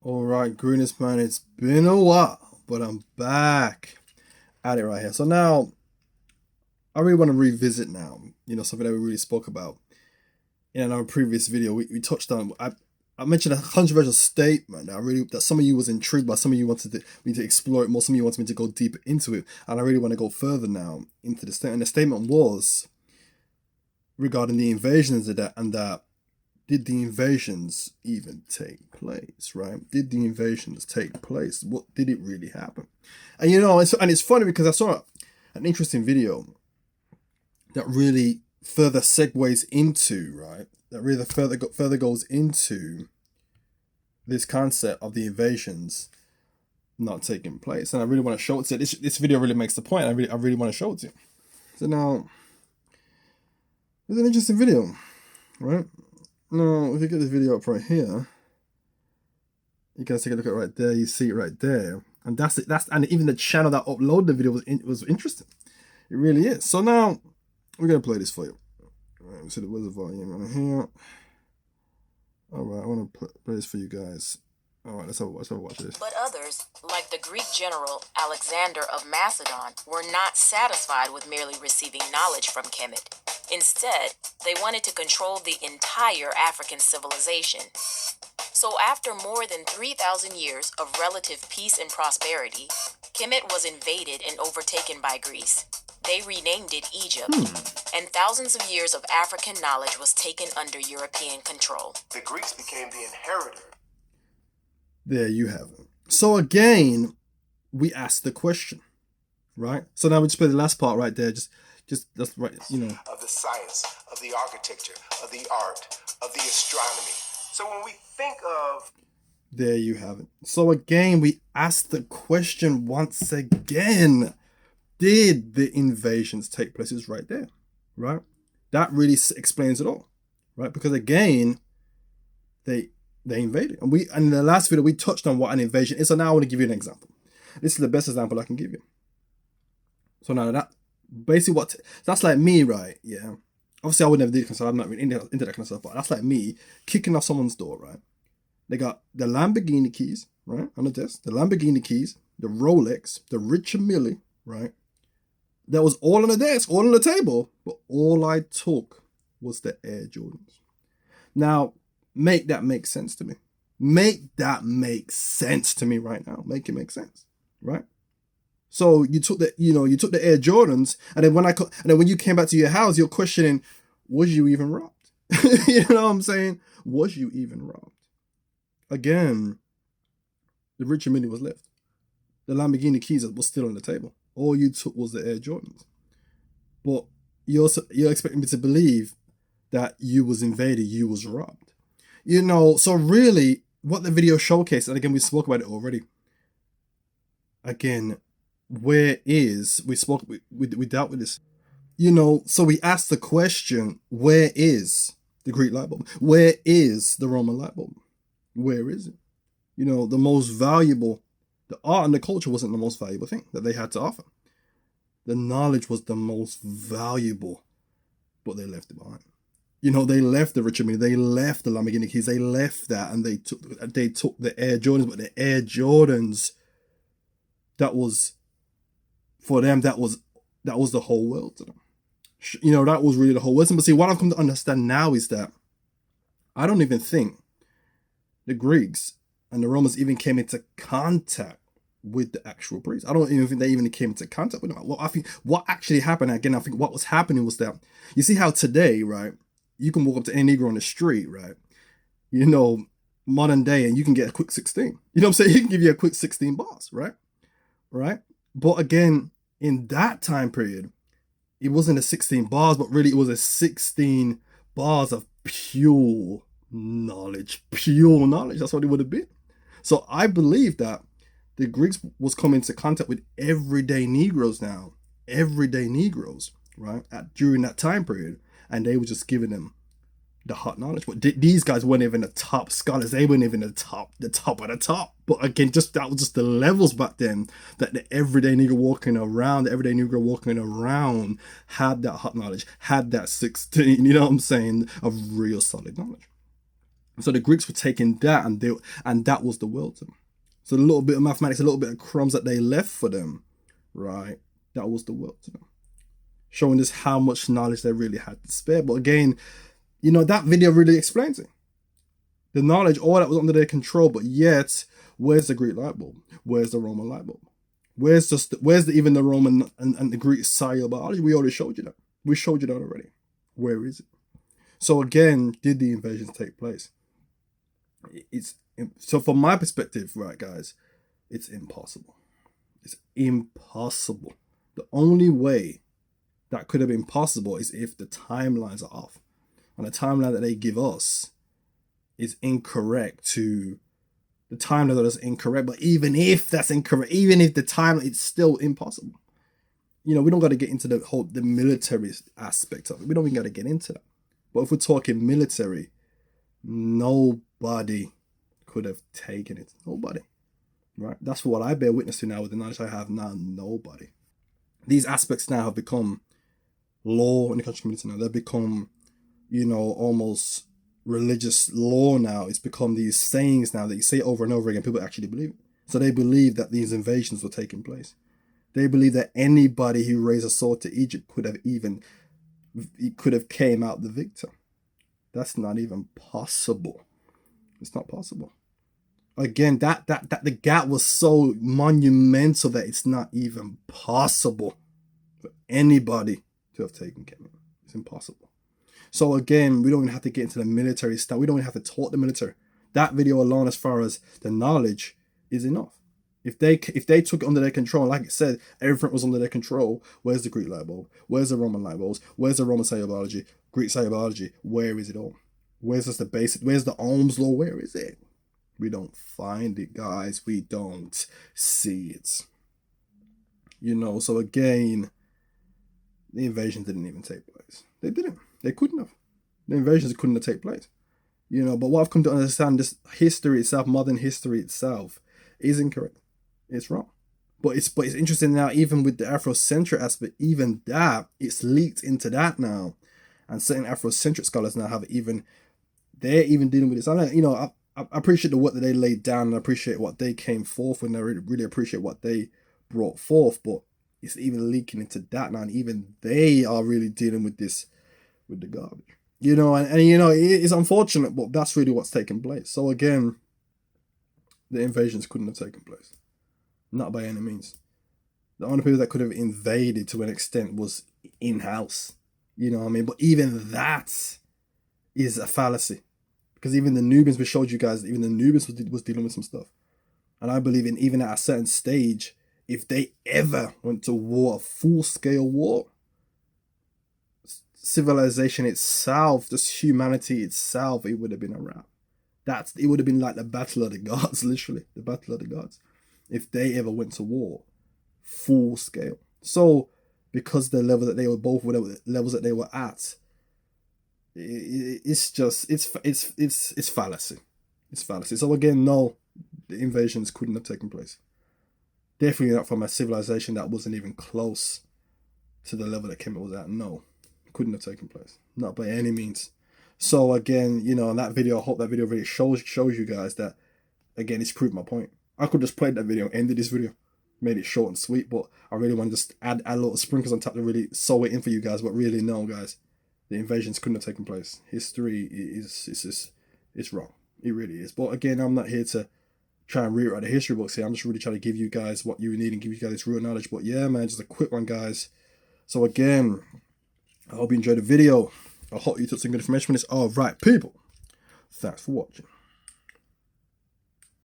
All right, Greenish man, it's been a while, but I'm back at it right here. So now I really want to revisit now, something that we really spoke about in our previous video. We touched on, I mentioned a controversial statement that some of you was intrigued by, some of you wanted me to explore it more, some of you wanted me to go deeper into it, and I really want to go further now into the statement. And the statement was regarding the invasions of that, and that did the invasions even take place, right? Did the invasions take place? What did it really happen? And it's funny because I saw an interesting video that really further segues into, right? That really further goes into this concept of the invasions not taking place. And I really want to show it to you. This video really makes the point. I really want to show it to you. So now, it's an interesting video, right? Now, if you get this video up right here, you can take a look at it right there. You see it right there, and that's it. And even the channel that uploaded the video was interesting. It really is. So now we're gonna play this for you. All right, so where's the volume on here? All right, I want to play this for you guys. All right, let's have a watch this. But others, like the Greek general Alexander of Macedon, were not satisfied with merely receiving knowledge from Kemet. Instead, they wanted to control the entire African civilization. So after more than 3,000 years of relative peace and prosperity, Kemet was invaded and overtaken by Greece. They renamed it Egypt, and thousands of years of African knowledge was taken under European control. The Greeks became the inheritor. There you have it. So again, we asked the question, right? So now we just play the last part right there. Just that's right, Of the science, of the architecture, of the art, of the astronomy. So when we think of... There you have it. So again, we asked the question once again. Did the invasions take place? It's right there, right? That really explains it all, right? Because again, they invaded. And in the last video, we touched on what an invasion is. So now I want to give you an example. This is the best example I can give you. So now that basically that's like me, right? Yeah. Obviously, I would never do it because I'm not really into that kind of stuff. But that's like me kicking off someone's door, right? They got the Lamborghini keys, right, on the desk. The Lamborghini keys, the Rolex, the Richard Mille, right? That was all on the desk, all on the table. But all I took was the Air Jordans. Now, make that make sense to me. Make that make sense to me right now. Make it make sense, right? So you took the Air Jordans, and then when you came back to your house, you're questioning, was you even robbed? You know what I'm saying? Was you even robbed? Again, the Richard Mille was left. The Lamborghini keys was still on the table. All you took was the Air Jordans. But you're expecting me to believe that you was invaded, you was robbed. So really, what the video showcased, and again, we spoke about it already. Again, we dealt with this. So we asked the question, where is the Greek light bulb? Where is the Roman light bulb? Where is it? The most valuable, the art and the culture wasn't the most valuable thing that they had to offer. The knowledge was the most valuable, but they left it behind. They left the Richard Mille, they left the Lamborghini keys, they left that, and they took the Air Jordans, but the Air Jordans, that was, for them, that was the whole world to them. That was really the whole world. But see, what I've come to understand now is that I don't even think the Greeks and the Romans even came into contact with the actual priests. I don't even think they even came into contact with them. Well, I think what actually happened, again, I think what was happening was that, you see how today, right, you can walk up to any Negro on the street, right, modern day, and you can get a quick 16. You know what I'm saying? He can give you a quick 16 bars, right? Right? But again, in that time period, it wasn't a 16 bars, but really it was a 16 bars of pure knowledge. Pure knowledge. That's what it would have been. So I believe that the Greeks was coming into contact with everyday Negroes now. Everyday Negroes, right? During that time period. And they were just giving them the hot knowledge. But these guys weren't even the top scholars. They weren't even the top of the top. But again, that was just the levels back then, that the everyday Negro walking around had that hot knowledge, had that 16, you know what I'm saying, of real solid knowledge. So the Greeks were taking that, and that was the world to them. So a little bit of mathematics, a little bit of crumbs that they left for them, right? That was the world to them. Showing us how much knowledge they really had to spare. But again, that video really explains it. The knowledge, all that was under their control, but yet, where's the Greek light bulb? Where's the Roman light bulb? Where's even the Roman and the Greek cellular biology? We already showed you that. We showed you that already. Where is it? So again, did the invasions take place? So from my perspective, right, guys, it's impossible. It's impossible. The only way that could have been possible is if the timelines are off. And the timeline that they give us is incorrect to the timeline that is incorrect. But even if that's incorrect, even if the timeline, it's still impossible. We don't got to get into the military aspect of it. We don't even got to get into that. But if we're talking military, nobody could have taken it. Nobody. Right? That's what I bear witness to now with the knowledge I have now. Nobody. These aspects now have become law in the country community now. They've become, almost religious law now. It's become these sayings now that you say over and over again. People actually believe it. So they believe that these invasions were taking place. They believe that anybody who raised a sword to Egypt could have came out the victor. That's not even possible. It's not possible. Again, that the gap was so monumental that it's not even possible for anybody to have taken Kemet. It's impossible. So again, we don't even have to get into the military stuff. We don't even have to talk the military. That video alone, as far as the knowledge, is enough. If they took it under their control, like I said, everything was under their control. Where's the Greek light bulb? Where's the Roman light bulbs? Where's the Roman cellular biology? Greek cellular biology? Where is it all? Where's just the basic? Where's the Ohm's law? Where is it? We don't find it, guys. We don't see it. So again, the invasion didn't even take place. They didn't. They couldn't have. The invasions couldn't have taken place. But what I've come to understand, this history itself, modern history itself, is incorrect. It's wrong. But it's interesting now, even with the Afrocentric aspect, even that, it's leaked into that now. And certain Afrocentric scholars now they're even dealing with this. I appreciate the work that they laid down, and I appreciate what they came forth with, and I really appreciate what they brought forth, but it's even leaking into that now, and even they are really dealing with this, with the garbage. It's unfortunate, but that's really what's taking place. So again, the invasions couldn't have taken place. Not by any means. The only people that could have invaded to an extent was in-house. But even that is a fallacy. Because even the Nubians, we showed you guys, even the Nubians was dealing with some stuff. And I believe even at a certain stage, if they ever went to war, a full-scale war, civilization itself, just humanity itself, it would have been a wrap. It would have been like the battle of the gods, literally, the battle of the gods, if they ever went to war, full scale. So, because the level that they were both, whatever levels that they were at, it's fallacy. It's fallacy. So again, no, the invasions couldn't have taken place. Definitely not from a civilization that wasn't even close to the level that Kemet was at. No, couldn't have taken place. Not by any means. So again, in that video, I hope that video really shows you guys that, again, it's proved my point. I could just play that video, ended this video, made it short and sweet, but I really want to just add a little sprinkles on top to really sew it in for you guys. But really, no, guys, the invasions couldn't have taken place. History it's wrong. It really is. But again, I'm not here to try and rewrite the history books here. I'm just really trying to give you guys what you need and give you guys real knowledge. But yeah, man, just a quick one, guys. So again, I hope you enjoyed the video. I hope you took some good information from this. All right, people. Thanks for watching.